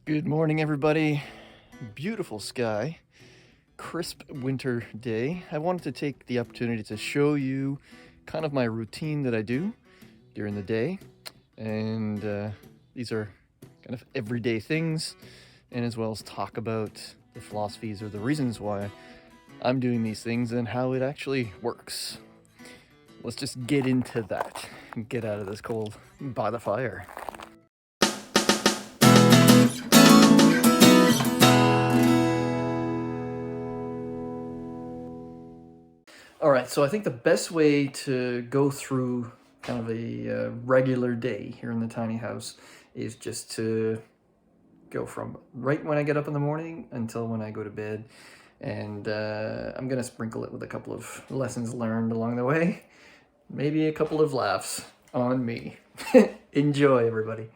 Good morning, everybody. Beautiful sky, crisp winter day. I wanted to take the opportunity to show you kind of my routine that I do during the day. And these are kind of everyday things, and as well as talk about the philosophies or the reasons why I'm doing these things and how it actually works. Let's just get into that and get out of this cold by the fire. All right, so I think the best way to go through kind of a regular day here in the tiny house is just to go from right when I get up in the morning until when I go to bed. And I'm gonna sprinkle it with a couple of lessons learned along the way. Maybe a couple of laughs on me. Enjoy, everybody.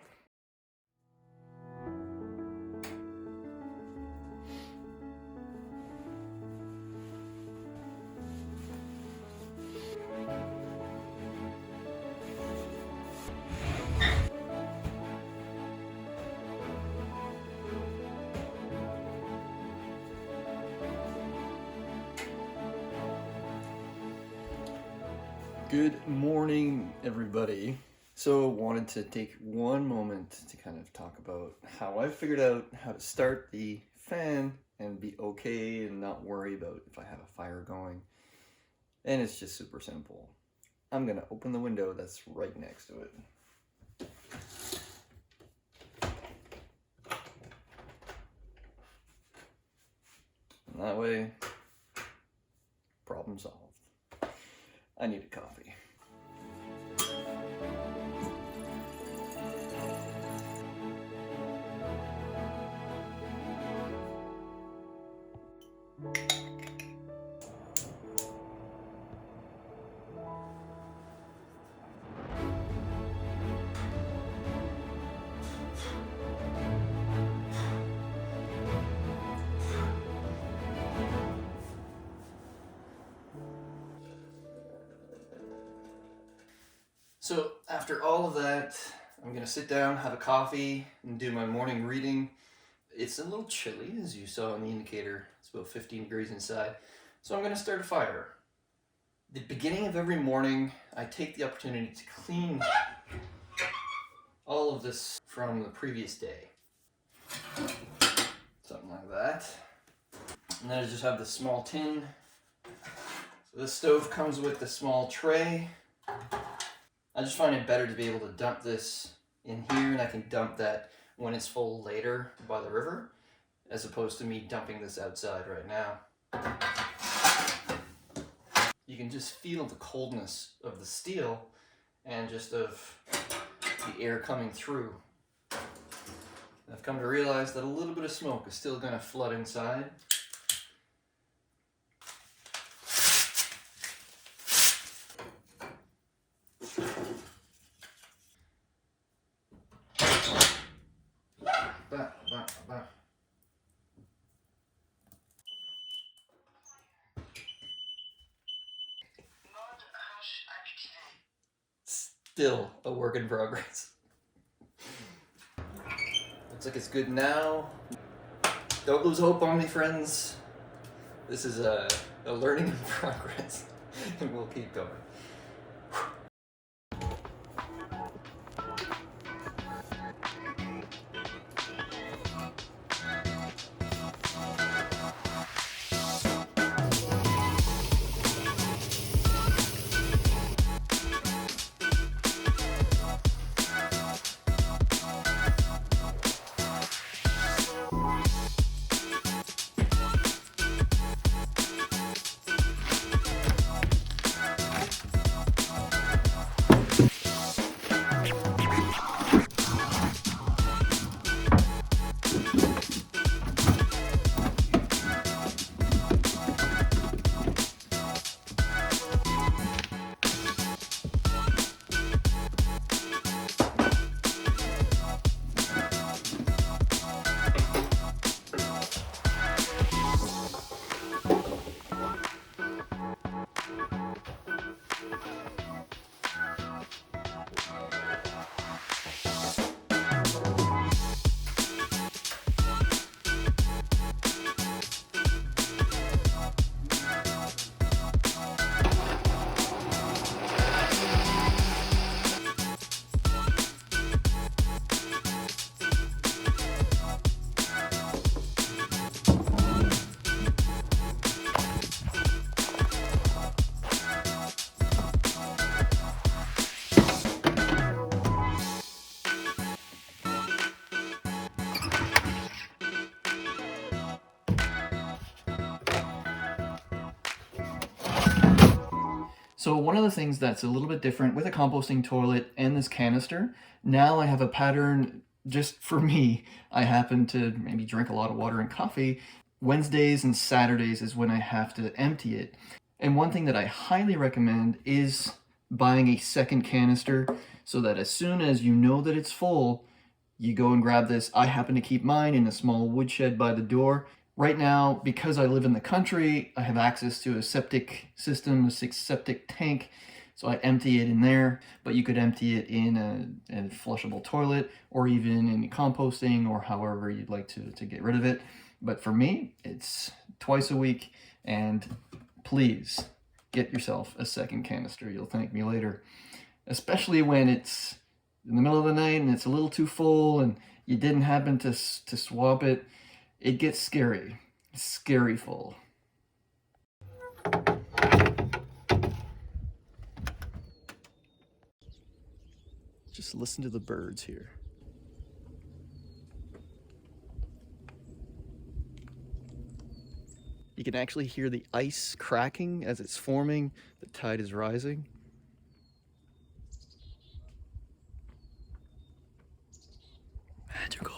Good morning, everybody. So wanted to take one moment to kind of talk about how I figured out how to start the fan and be okay and not worry about if I have a fire going. And it's just super simple. I'm gonna open the window that's right next to it. And that way, problem solved. I need a coffee. So after all of that, I'm gonna sit down, have a coffee, and do my morning reading. It's a little chilly, as you saw on the indicator. It's about 15 degrees inside. So I'm gonna start a fire. The beginning of every morning, I take the opportunity to clean all of this from the previous day. Something like that. And then I just have this small tin. So this stove comes with the small tray. I just find it better to be able to dump this in here, and I can dump that when it's full later by the river, as opposed to me dumping this outside right now. You can just feel the coldness of the steel and just of the air coming through. I've come to realize that a little bit of smoke is still going to flood inside. Still a work in progress. Looks like it's good now. Don't lose hope on me, friends. This is a learning in progress, and we'll keep going. So one of the things that's a little bit different with a composting toilet and this canister, now I have a pattern just for me. I happen to maybe drink a lot of water and coffee. Wednesdays and Saturdays is when I have to empty it. And one thing that I highly recommend is buying a second canister so that as soon as you know that it's full, you go and grab this. I happen to keep mine in a small woodshed by the door. Right now, because I live in the country, I have access to a septic system, a septic tank, so I empty it in there, but you could empty it in a flushable toilet or even in composting or however you'd like to get rid of it. But for me, it's twice a week, and please get yourself a second canister. You'll thank me later, especially when it's in the middle of the night and it's a little too full and you didn't happen to swap it. It gets scary, scary full. Just listen to the birds here. You can actually hear the ice cracking as it's forming. The tide is rising. Magical.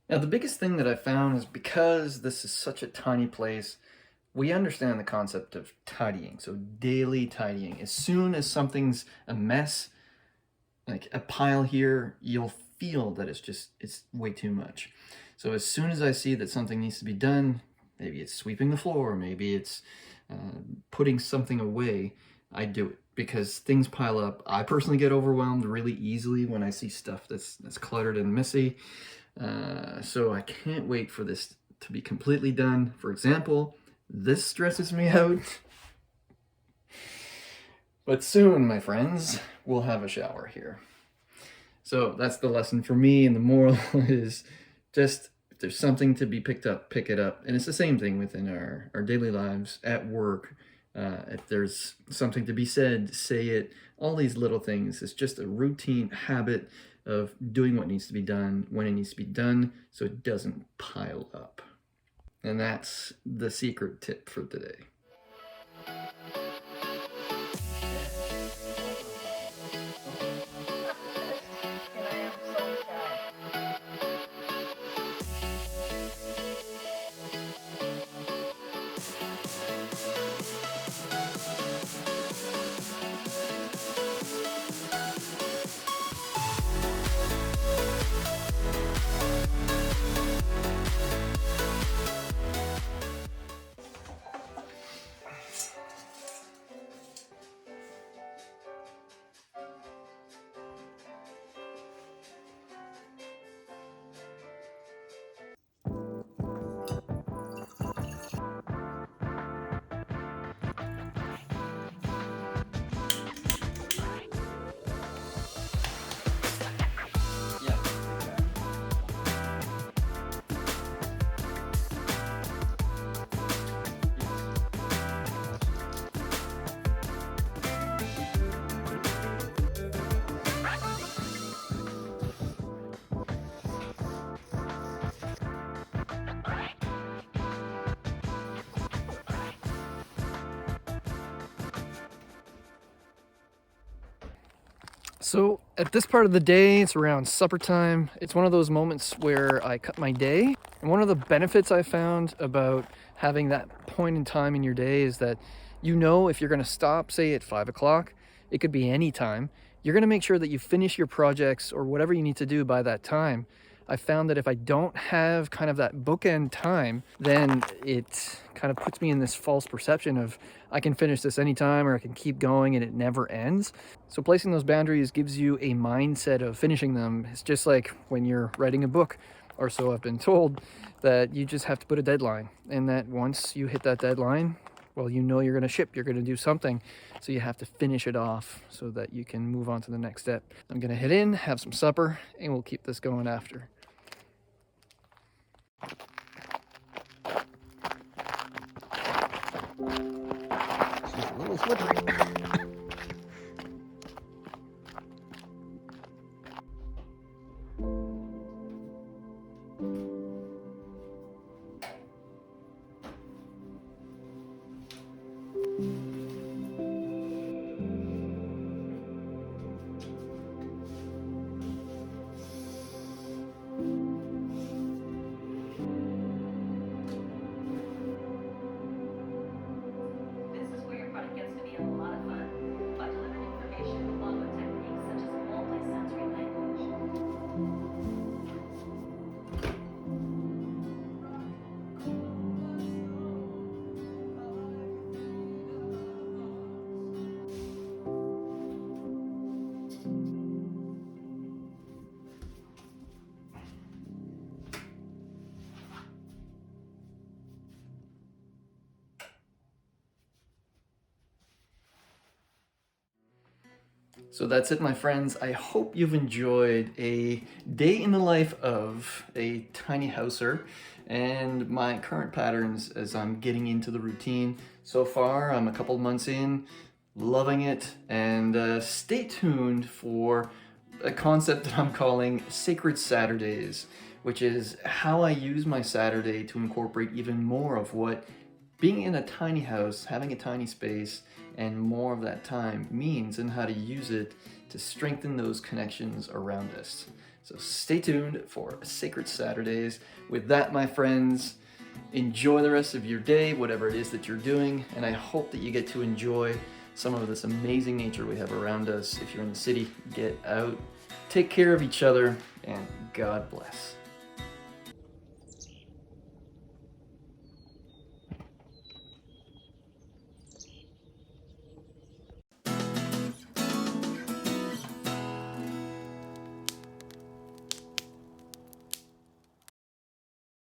Now, the biggest thing that I found is because this is such a tiny place, we understand the concept of tidying, so daily tidying. As soon as something's a mess, like a pile here, you'll feel that it's way too much. So as soon as I see that something needs to be done, maybe it's sweeping the floor, maybe it's putting something away, I do it because things pile up. I personally get overwhelmed really easily when I see stuff that's cluttered and messy. So I can't wait for this to be completely done. For example, this stresses me out. But soon, my friends, we'll have a shower here. So that's the lesson for me, and the moral is just if there's something to be picked up, pick it up. And it's the same thing within our daily lives, at work. If there's something to be said, say it. All these little things. It's just a routine habit of doing what needs to be done when it needs to be done so it doesn't pile up. And that's the secret tip for today. So at this part of the day, it's around supper time. It's one of those moments where I cut my day. And one of the benefits I found about having that point in time in your day is that you know if you're going to stop, say at 5 o'clock, it could be any time. You're going to make sure that you finish your projects or whatever you need to do by that time. I found that if I don't have kind of that bookend time, then it kind of puts me in this false perception of I can finish this anytime or I can keep going and it never ends. So placing those boundaries gives you a mindset of finishing them. It's just like when you're writing a book, or so I've been told, that you just have to put a deadline, and that once you hit that deadline, well, you know you're going to ship, you're going to do something, so you have to finish it off so that you can move on to the next step. I'm going to head in, have some supper, and we'll keep this going after. She's a little slippery. So that's it, my friends. I hope you've enjoyed a day in the life of a tiny houser and my current patterns as I'm getting into the routine. So far, I'm a couple months in, loving it, and stay tuned for a concept that I'm calling Sacred Saturdays, which is how I use my Saturday to incorporate even more of what being in a tiny house, having a tiny space, and more of that time means, and how to use it to strengthen those connections around us. So stay tuned for Sacred Saturdays. With that, my friends, enjoy the rest of your day, whatever it is that you're doing, and I hope that you get to enjoy some of this amazing nature we have around us. If you're in the city, get out, take care of each other, and God bless.